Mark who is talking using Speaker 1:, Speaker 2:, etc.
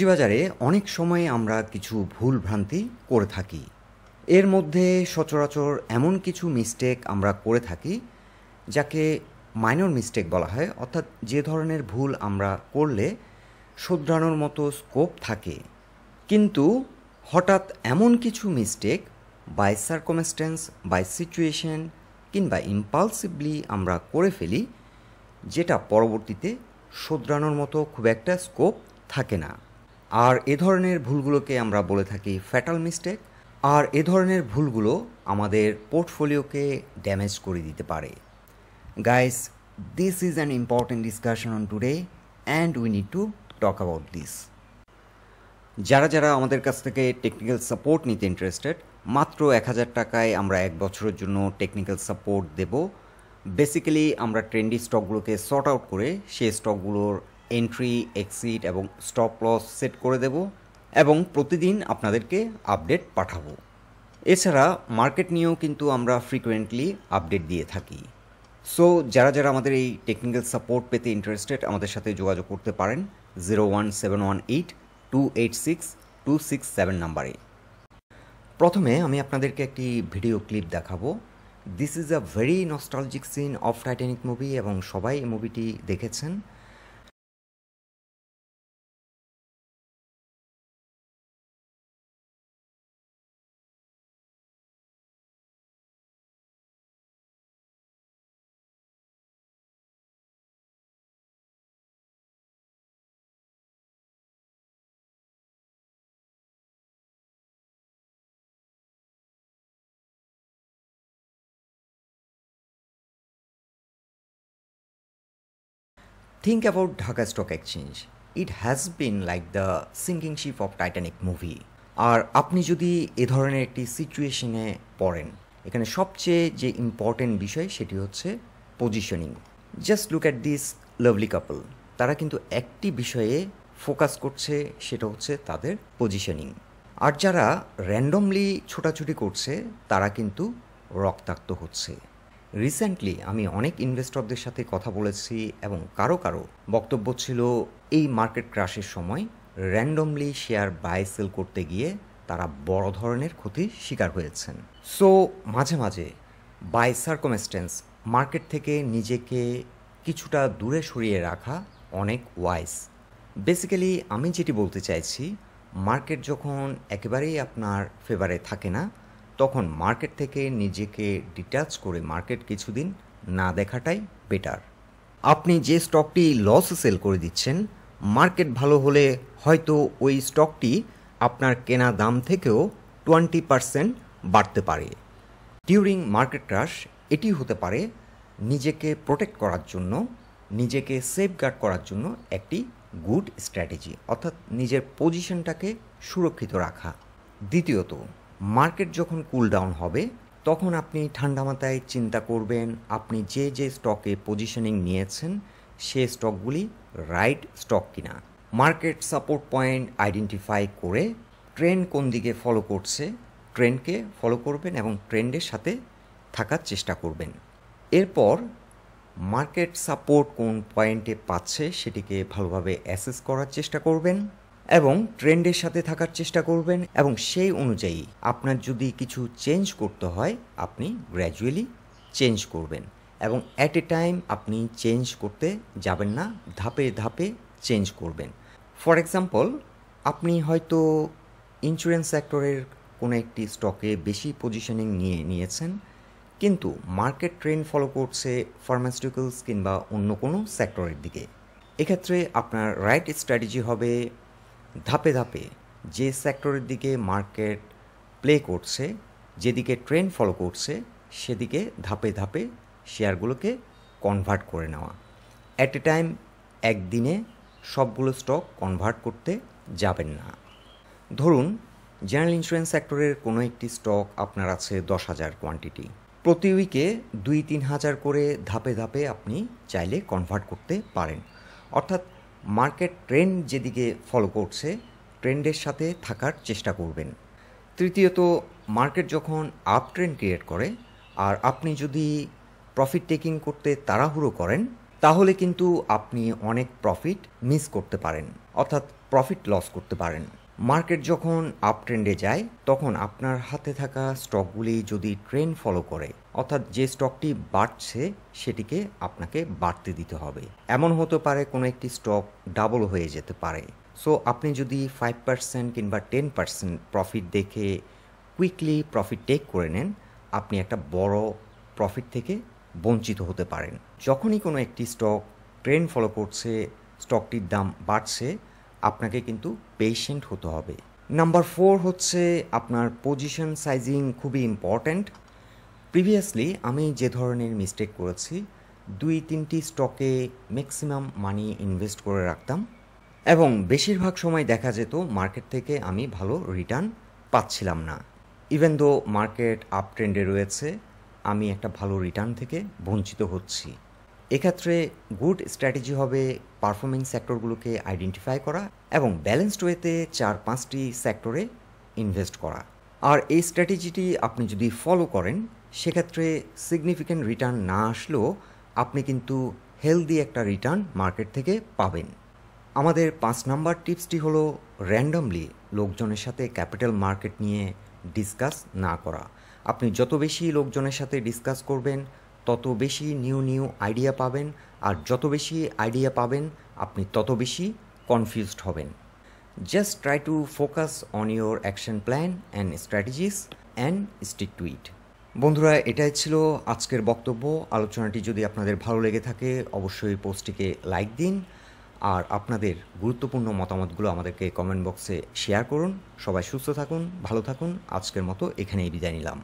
Speaker 1: পুঁজিবাজারে অনেক সময় আমরা কিছু ভুল ভ্রান্তি করে থাকি। এর মধ্যে সচরাচর এমন কিছু মিস্টেক আমরা করে থাকি যাকে মাইনর মিস্টেক বলা হয়, অর্থাৎ যে ধরনের ভুল আমরা করলে শোধরানোর মতো স্কোপ থাকে, কিন্তু হঠাৎ এমন কিছু মিস্টেক বাই সার্কমস্ট্যান্স, বাই সিচুয়েশন কিংবা ইম্পালসিভলি আমরা করে ফেলি, যেটা পরবর্তীতে শোধরানোর মতো খুব একটা স্কোপ থাকে না। আর এ ধরনের ভুলগুলোকে আমরা বলে থাকি ফ্যাটাল মিস্টেক। আর এ ধরনের ভুলগুলো আমাদের পোর্টফোলিওকে ড্যামেজ করে দিতে পারে। Guys, this is an important discussion on today and we need to talk about this. যারা যারা আমাদের কাছ থেকে টেকনিক্যাল সাপোর্ট নিতে ইন্টারেস্টেড, মাত্র 1000 টাকায় আমরা 1 বছরের জন্য টেকনিক্যাল সাপোর্ট দেব। বেসিক্যালি আমরা ট্রেন্ডি স্টকগুলোকে সর্ট আউট করে সেই স্টকগুলোর এন্ট্রি, এক্সিট এবং স্টপ লস সেট করে দেব এবং প্রতিদিন আপনাদেরকে আপডেট পাঠাবো। এছাড়া মার্কেট নিয়েও কিন্তু আমরা ফ্রিকোয়েন্টলি আপডেট দিয়ে থাকি। সো যারা যারা আমাদের এই টেকনিক্যাল সাপোর্ট পেতে ইন্টারেস্টেড, আমাদের সাথে যোগাযোগ করতে পারেন 01718286267 নাম্বারে। প্রথমে আমি আপনাদেরকে একটি ভিডিও ক্লিপ দেখাবো। This is a very nostalgic scene of Titanic movie এবং সবাই এই মুভিটি দেখেছেন। Think about Dhaka Stock Exchange. It has been like the sinking ship of Titanic movie. আর আপনি যদি এ ধরনের একটি সিচুয়েশনে পড়েন, এখানে সবচেয়ে যে ইম্পর্টেন্ট বিষয় সেটি হচ্ছে positioning. Just look at this lovely couple. তারা কিন্তু একটি বিষয়ে ফোকাস করছে, সেটা হচ্ছে তাদের পজিশনিং। আর যারা র্যান্ডমলি ছোটাছুটি করছে তারা কিন্তু রক্তাক্ত হচ্ছে। রিসেন্টলি আমি অনেক ইনভেস্টরদের সাথে কথা বলেছি এবং কারো কারো বক্তব্য ছিল এই মার্কেট ক্রাশের সময় র্যান্ডমলি শেয়ার বাই সেল করতে গিয়ে তারা বড় ধরনের ক্ষতির শিকার হয়েছেন। সো মাঝে মাঝে বাই সার্কমস্ট্যান্স মার্কেট থেকে নিজেকে কিছুটা দূরে সরিয়ে রাখা অনেক ওয়াইজ। বেসিক্যালি আমি যেটি বলতে চাইছি, মার্কেট যখন একেবারেই আপনার ফেভারে থাকে না, তখন মার্কেট থেকে নিজেকে ডিটাচ করে মার্কেট কিছুদিন না দেখাটাই বেটার। আপনি যে স্টকটি লস সেল করে দিচ্ছেন, মার্কেট ভালো হলে হয়তো ওই স্টকটি আপনার কেনা দাম থেকেও 20% বাড়তে পারে। ডিউরিং মার্কেট ক্রাশ এটি হতে পারে নিজেকে প্রোটেক্ট করার জন্য, নিজেকে সেফগার্ড করার জন্য একটি গুড স্ট্র্যাটেজি, অর্থাৎ নিজের পজিশনটাকে সুরক্ষিত রাখা। দ্বিতীয়ত, মার্কেট যখন কুল ডাউন হবে তখন আপনি ঠান্ডা মাথায় চিন্তা করবেন আপনি যে যে স্টকে পজিশনিং নিয়েছেন সে স্টকগুলি রাইট স্টক কিনা। মার্কেট সাপোর্ট পয়েন্ট আইডেন্টিফাই করে ট্রেন্ড কোন দিকে ফলো করছে, ট্রেন্ডকে ফলো করবেন এবং ট্রেন্ডের সাথে থাকার চেষ্টা করবেন। এরপর মার্কেট সাপোর্ট কোন পয়েন্টে পাচ্ছে সেটিকে ভালোভাবে অ্যাসেস করার চেষ্টা করবেন এবং ট্রেন্ডের সাথে থাকার চেষ্টা করবেন এবং সেই অনুযায়ী আপনার যদি কিছু চেঞ্জ করতে হয় আপনি গ্র্যাজুয়ালি চেঞ্জ করবেন এবং অ্যাট এ টাইম আপনি চেঞ্জ করতে যাবেন না, ধাপে ধাপে চেঞ্জ করবেন। ফর এক্সাম্পল, আপনি হয়তো ইন্স্যুরেন্স সেক্টরের কোনো একটি স্টকে বেশি পজিশনিং নিয়েছেন, কিন্তু মার্কেট ট্রেন্ড ফলো করছে ফার্মাসিউটিক্যালস কিংবা অন্য কোনো সেক্টরের দিকে। এক্ষেত্রে আপনার রাইট স্ট্র্যাটেজি হবে ধাপে ধাপে যে সেক্টরের দিকে মার্কেট প্লে করছে, যেদিকে ট্রেন্ড ফলো করছে সেদিকে ধাপে ধাপে শেয়ারগুলোকে কনভার্ট করে নেওয়া। অ্যাট এ টাইম একদিনে সবগুলো স্টক কনভার্ট করতে যাবেন না। ধরুন জেনারেল ইন্স্যুরেন্স সেক্টরের কোনো একটি স্টক আপনার আছে 10,000 কোয়ান্টিটি, প্রতি উইকে 2-3 হাজার করে ধাপে ধাপে আপনি চাইলে কনভার্ট করতে পারেন। অর্থাৎ মার্কেট ট্রেন্ড যেদিকে ফলো করছে ট্রেন্ডের সাথে থাকার চেষ্টা করবেন। তৃতীয়ত, মার্কেট যখন আপ ট্রেন্ড ক্রিয়েট করে আর আপনি যদি প্রফিট টেকিং করতে তাড়াহুড়ো করেন তাহলে কিন্তু আপনি অনেক প্রফিট মিস করতে পারেন। অর্থাৎ প্রফিট লস করতে পারেন। মার্কেট যখন আপ ট্রেন্ডে যায় তখন আপনার হাতে থাকা স্টকগুলি যদি ট্রেন্ড ফলো করে, অর্থাৎ যে স্টকটি বাড়ছে সেটিকে আপনাকে বাড়তে দিতে হবে। এমন হতে পারে কোনো একটি স্টক ডাবল হয়ে যেতে পারে। সো আপনি যদি 5% কিংবা 10% প্রফিট দেখে কুইকলি প্রফিট টেক করে নেন, আপনি একটা বড় প্রফিট থেকে বঞ্চিত হতে পারেন। যখনই কোনো একটি স্টক ট্রেন্ড ফলো করছে, স্টকটির দাম বাড়ছে, আপনাকে কিন্তু পেশেন্ট হতে হবে। নাম্বার 4 হচ্ছে আপনার পজিশন সাইজিং খুবই ইম্পর্ট্যান্ট। প্রিভিয়াসলি আমি যে ধরনের মিস্টেক করেছি, 2-3টি স্টকে ম্যাক্সিমাম মানি ইনভেস্ট করে রাখতাম এবং বেশিরভাগ সময় দেখা যেত মার্কেট থেকে আমি ভালো রিটার্ন পাচ্ছিলাম না। ইভেন দো মার্কেট আপ ট্রেন্ডে রয়েছে, আমি একটা ভালো রিটার্ন থেকে বঞ্চিত হচ্ছি। এক্ষেত্রে গুড স্ট্র্যাটেজি হবে পারফর্মিং সেক্টরগুলোকে আইডেন্টিফাই করা এবং ব্যালেন্সড ওয়েতে 4-5টি সেক্টরে ইনভেস্ট করা। আর এই স্ট্র্যাটেজিটি আপনি যদি ফলো করেন, সেক্ষেত্রে সিগনিফিক্যান্ট রিটার্ন না আসলেও আপনি কিন্তু হেলদি একটা রিটার্ন মার্কেট থেকে পাবেন। আমাদের 5 নাম্বার টিপসটি হলো র্যান্ডমলি লোকজনের সাথে ক্যাপিটাল মার্কেট নিয়ে ডিসকাস না করা। আপনি যত বেশি লোকজনের সাথে ডিসকাস করবেন, তত বেশি নিউ আইডিয়া পাবেন, আর যত বেশি আইডিয়া পাবেন আপনি তত বেশি কনফিউজড হবেন। Just try to focus on your action plan and strategies and stick to it. বন্ধুরা, এটাই ছিল আজকের বক্তব্য। আলোচনাটি যদি আপনাদের ভালো লেগে থাকে অবশ্যই পোস্টটিকে লাইক দিন, আর আপনাদের গুরুত্বপূর্ণ মতামতগুলো আমাদেরকে কমেন্ট বক্সে শেয়ার করুন। সবাই সুস্থ থাকুন, ভালো থাকুন। আজকের মতো এখানেই বিদায় নিলাম।